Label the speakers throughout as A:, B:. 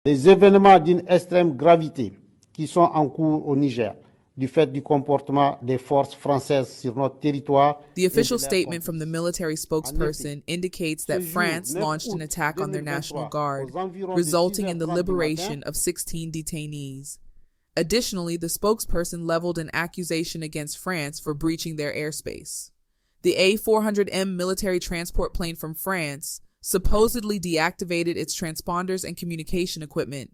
A: Les événements d'une extrême gravité qui sont en cours au Niger, du fait du comportement des forces françaises sur notre territoire
B: The
A: et de
B: official
A: leurs
B: statement from the
A: complices.
B: military
A: En effet,
B: spokesperson indicates
A: ce
B: that
A: jour,
B: France
A: 9
B: launched an
A: août
B: attack on their National
A: 2023,
B: Guard,
A: aux environs de
B: resulting in the
A: 6h30 du matin,
B: liberation of 16 detainees. Additionally, the spokesperson leveled an accusation against France for breaching their airspace. The A400M military transport plane from France supposedly deactivated its transponders and communication equipment,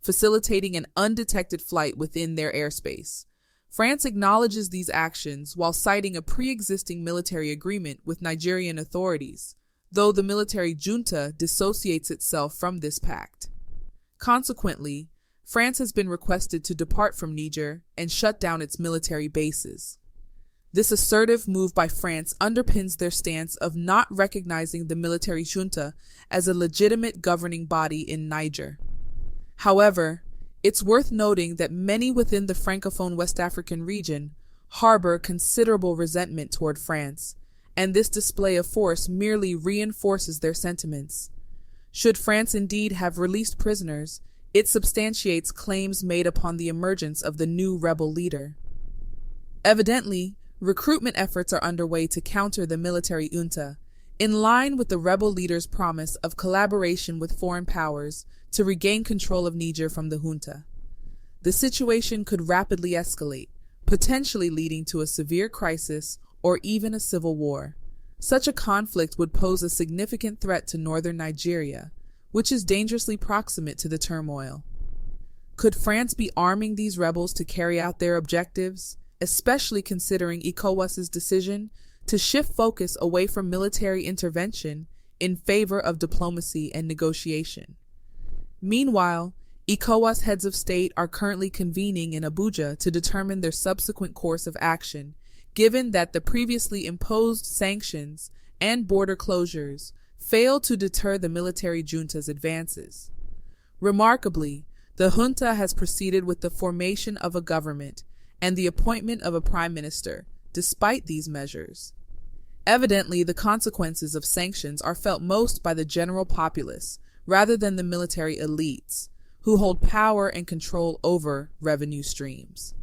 B: facilitating an undetected flight within their airspace. France acknowledges these actions while citing a pre-existing military agreement with Nigerian authorities, though the military junta dissociates itself from this pact. Consequently, France has been requested to depart from Niger and shut down its military bases. This assertive move by France underpins their stance of not recognizing the military junta as a legitimate governing body in Niger. However, it's worth noting that many within the Francophone West African region harbor considerable resentment toward France, and this display of force merely reinforces their sentiments. Should France indeed have released prisoners, it substantiates claims made upon the emergence of the new rebel leader. Evidently, recruitment efforts are underway to counter the military junta, in line with the rebel leader's promise of collaboration with foreign powers to regain control of Niger from the junta. The situation could rapidly escalate, potentially leading to a severe crisis or even a civil war. Such a conflict would pose a significant threat to northern Nigeria, which is dangerously proximate to the turmoil. Could France be arming these rebels to carry out their objectives, especially considering ECOWAS's decision to shift focus away from military intervention in favor of diplomacy and negotiation? Meanwhile, ECOWAS heads of state are currently convening in Abuja to determine their subsequent course of action, given that the previously imposed sanctions and border closures failed to deter the military junta's advances. Remarkably, the junta has proceeded with the formation of a government and the appointment of a prime minister, despite these measures. Evidently, the consequences of sanctions are felt most by the general populace, rather than the military elites, who hold power and control over revenue streams.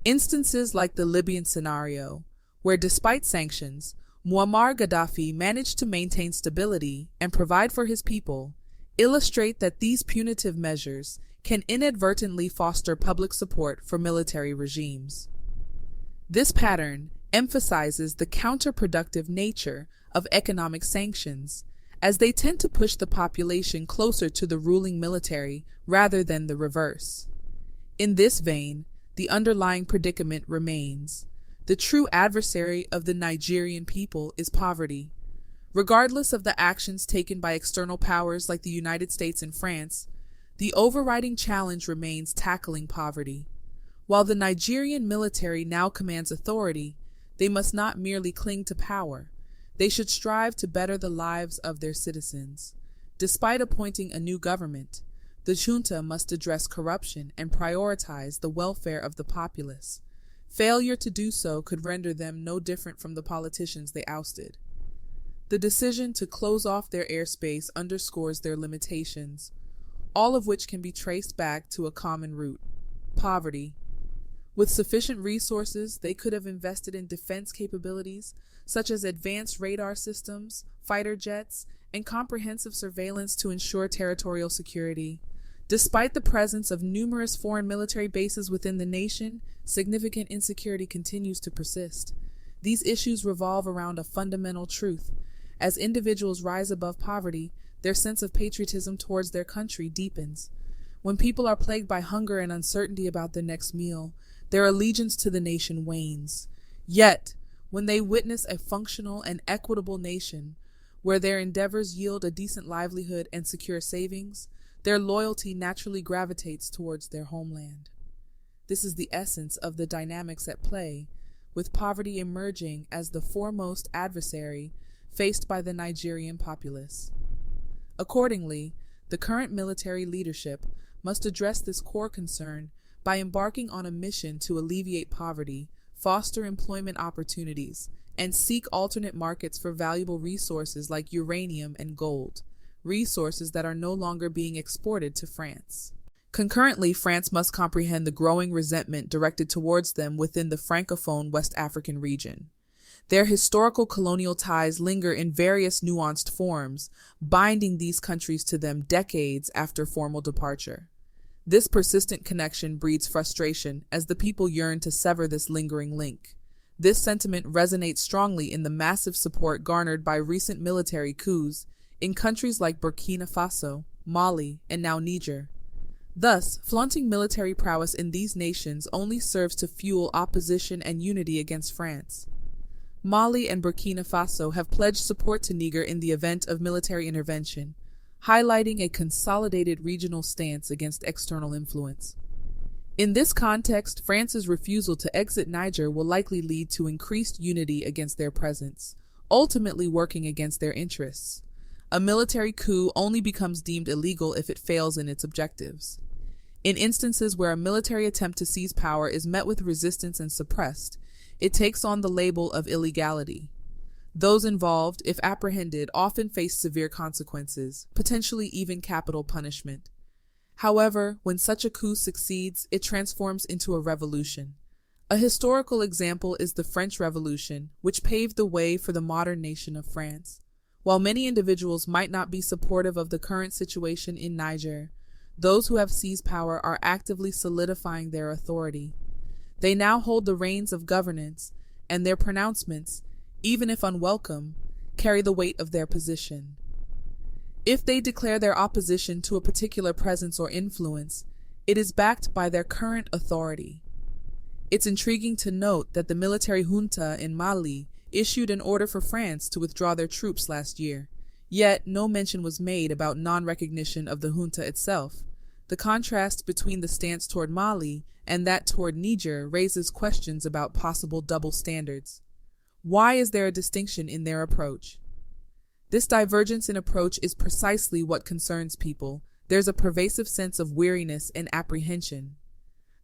B: Instances like the Libyan scenario, where despite sanctions, Muammar Gaddafi managed to maintain stability and provide for his people, illustrate that these punitive measures can inadvertently foster public support for military regimes. This pattern emphasizes the counterproductive nature of economic sanctions, as they tend to push the population closer to the ruling military rather than the reverse. In this vein, the underlying predicament remains. The true adversary of the Nigerian people is poverty. Regardless of the actions taken by external powers like the United States and France, the overriding challenge remains tackling poverty. While the Nigerian military now commands authority, they must not merely cling to power. They should strive to better the lives of their citizens. Despite appointing a new government, the junta must address corruption and prioritize the welfare of the populace. Failure to do so could render them no different from the politicians they ousted. The decision to close off their airspace underscores their limitations, all of which can be traced back to a common root: poverty. With sufficient resources, they could have invested in defense capabilities such as advanced radar systems, fighter jets, and comprehensive surveillance to ensure territorial security. Despite the presence of numerous foreign military bases within the nation, significant insecurity continues to persist. These issues revolve around a fundamental truth. As individuals rise above poverty, their sense of patriotism towards their country deepens. When people are plagued by hunger and uncertainty about their next meal, their allegiance to the nation wanes. Yet, when they witness a functional and equitable nation, where their endeavors yield a decent livelihood and secure savings, their loyalty naturally gravitates towards their homeland. This is the essence of the dynamics at play, with poverty emerging as the foremost adversary faced by the Nigerian populace. Accordingly, the current military leadership must address this core concern by embarking on a mission to alleviate poverty, foster employment opportunities, and seek alternate markets for valuable resources like uranium and gold. resources that are no longer being exported to France. Concurrently, France must comprehend the growing resentment directed towards them within the Francophone West African region. Their historical colonial ties linger in various nuanced forms, binding these countries to them decades after formal departure. This persistent connection breeds frustration as the people yearn to sever this lingering link. This sentiment resonates strongly in the massive support garnered by recent military coups in countries like Burkina Faso, Mali, and now Niger. Thus, flaunting military prowess in these nations only serves to fuel opposition and unity against France. Mali and Burkina Faso have pledged support to Niger in the event of military intervention, highlighting a consolidated regional stance against external influence. In this context, France's refusal to exit Niger will likely lead to increased unity against their presence, ultimately working against their interests. A military coup only becomes deemed illegal if it fails in its objectives. In instances where a military attempt to seize power is met with resistance and suppressed, it takes on the label of illegality. Those involved, if apprehended, often face severe consequences, potentially even capital punishment. However, when such a coup succeeds, it transforms into a revolution. A historical example is the French Revolution, which paved the way for the modern nation of France. While many individuals might not be supportive of the current situation in Niger, those who have seized power are actively solidifying their authority. They now hold the reins of governance, and their pronouncements, even if unwelcome, carry the weight of their position. If they declare their opposition to a particular presence or influence, it is backed by their current authority. It's intriguing to note that the military junta in Mali issued an order for France to withdraw their troops last year, yet no mention was made about non-recognition of the junta itself. The contrast between the stance toward Mali and that toward Niger raises questions about possible double standards. Why is there a distinction in their approach? This divergence in approach is precisely what concerns people. There's a pervasive sense of weariness and apprehension.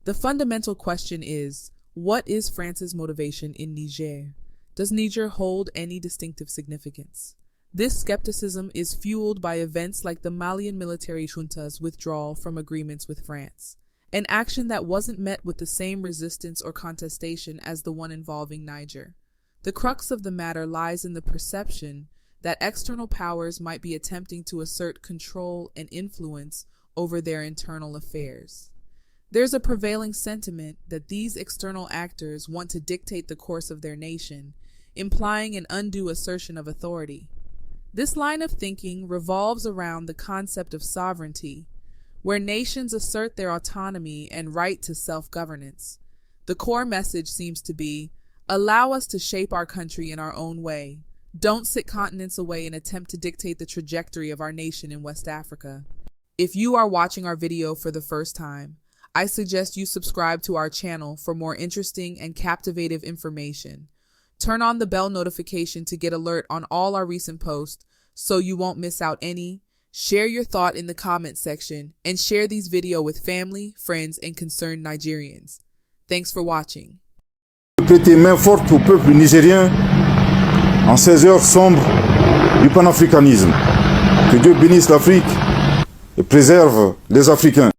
B: The fundamental question is, what is France's motivation in Niger? Does Niger hold any distinctive significance? This skepticism is fueled by events like the Malian military junta's withdrawal from agreements with France, an action that wasn't met with the same resistance or contestation as the one involving Niger. The crux of the matter lies in the perception that external powers might be attempting to assert control and influence over their internal affairs. There's a prevailing sentiment that these external actors want to dictate the course of their nation, implying an undue assertion of authority. This line of thinking revolves around the concept of sovereignty, where nations assert their autonomy and right to self-governance. The core message seems to be, allow us to shape our country in our own way. Don't sit continents away and attempt to dictate the trajectory of our nation in West Africa. If you are watching our video for the first time, I suggest you subscribe to our channel for more interesting and captivating information. Turn on the bell notification to get alert on all our recent posts so you won't miss out any. Share your thought in the comment section and share these videos with family, friends, and concerned Nigerians. Thanks for watching.
C: Prêter main forte au peuple nigérien en ces heures sombres du panafricanisme. Que Dieu bénisse l'Afrique et préserve les Africains.